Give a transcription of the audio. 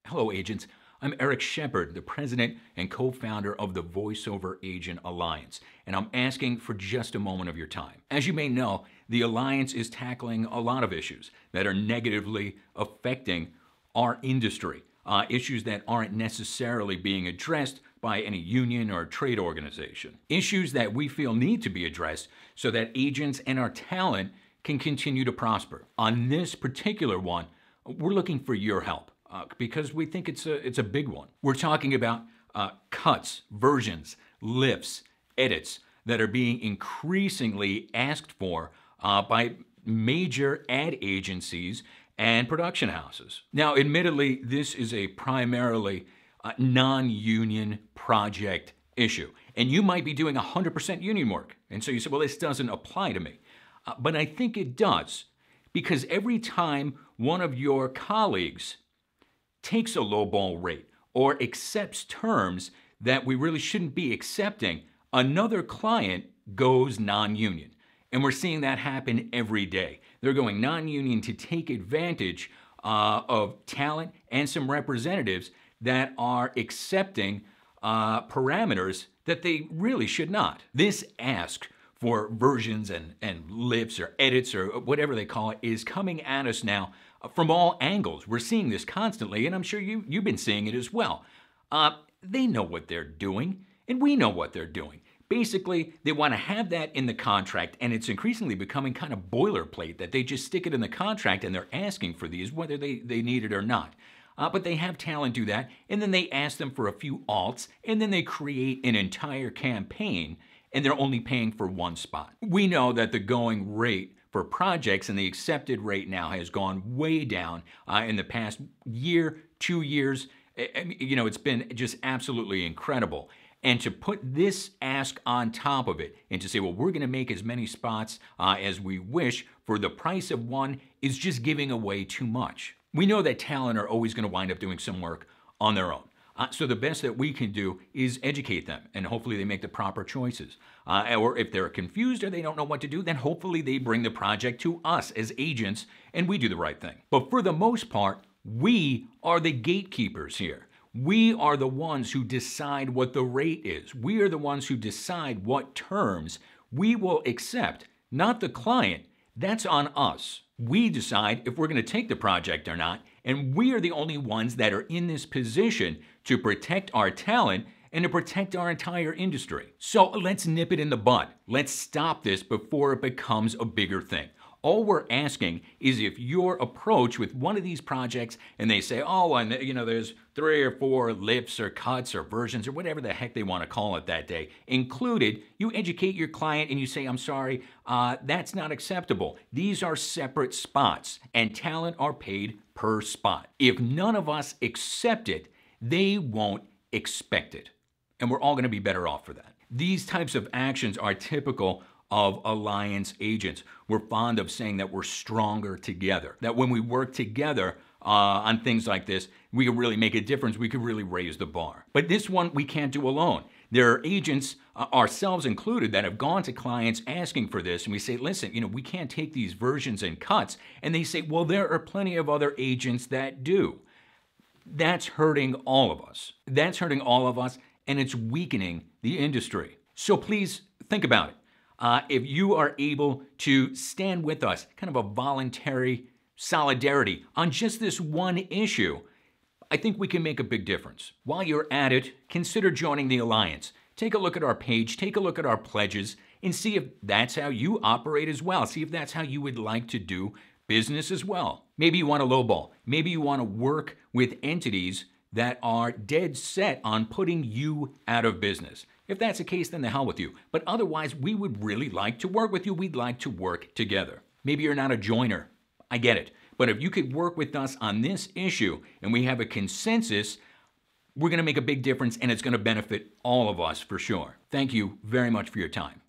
Hello, agents. I'm Eric Shepard, the president and co-founder of the VoiceOver Agent Alliance, and I'm asking for just a moment of your time. As you may know, the Alliance is tackling a lot of issues that are negatively affecting our industry, issues that aren't necessarily being addressed by any union or trade organization, issues that we feel need to be addressed so that agents and our talent can continue to prosper. On this particular one, we're looking for your help. Because we think it's a big one. We're talking about cuts, versions, lifts, edits that are being increasingly asked for by major ad agencies and production houses. Now, admittedly, this is a primarily non-union project issue. And you might be doing 100% union work. And so you say, well, this doesn't apply to me. But I think it does. Because every time one of your colleagues takes a lowball rate or accepts terms that we really shouldn't be accepting, another client goes non-union. And we're seeing that happen every day. They're going non-union to take advantage of talent and some representatives that are accepting parameters that they really should not. This ask for versions and lifts or edits or whatever they call it is coming at us now from all angles. We're seeing this constantly, and I'm sure you've been seeing it as well. They know what they're doing, and we know what they're doing. Basically, they want to have that in the contract, and it's increasingly becoming kind of boilerplate that they just stick it in the contract and they're asking for these whether they need it or not. But they have talent do that, and then they ask them for a few alts, and then they create an entire campaign, and they're only paying for one spot. We know that the going rate for projects and the accepted rate now has gone way down in the past year, 2 years. You know, it's been just absolutely incredible. And to put this ask on top of it and to say, well, we're going to make as many spots as we wish for the price of one is just giving away too much. We know that talent are always going to wind up doing some work on their own. So the best that we can do is educate them, and hopefully they make the proper choices. Or if they're confused or they don't know what to do, then hopefully they bring the project to us as agents and we do the right thing. But for the most part, we are the gatekeepers here. We are the ones who decide what the rate is. We are the ones who decide what terms we will accept, not the client. That's on us. We decide if we're going to take the project or not, and we are the only ones that are in this position to protect our talent and to protect our entire industry. So let's nip it in the bud. Let's stop this before it becomes a bigger thing. All we're asking is if your approach with one of these projects and they say, oh, and you know, there's 3 or 4 lifts or cuts or versions or whatever the heck they want to call it that day included, you educate your client and you say, I'm sorry, that's not acceptable. These are separate spots and talent are paid per spot. If none of us accept it, they won't expect it. And we're all going to be better off for that. These types of actions are typical of alliance agents. We're fond of saying that we're stronger together, that when we work together on things like this, we can really make a difference. We can really raise the bar. But this one we can't do alone. There are agents, ourselves included, that have gone to clients asking for this, and we say, listen, you know, we can't take these versions and cuts. And they say, well, there are plenty of other agents that do. That's hurting all of us. That's hurting all of us, and it's weakening the industry. So please think about it. If you are able to stand with us, kind of a voluntary solidarity on just this one issue, I think we can make a big difference. While you're at it, consider joining the Alliance. Take a look at our page, take a look at our pledges, and see if that's how you operate as well. See if that's how you would like to do business as well. Maybe you want to lowball. Maybe you want to work with entities that are dead set on putting you out of business. If that's the case, then the hell with you. But otherwise, we would really like to work with you. We'd like to work together. Maybe you're not a joiner. I get it. But if you could work with us on this issue and we have a consensus, we're going to make a big difference and it's going to benefit all of us for sure. Thank you very much for your time.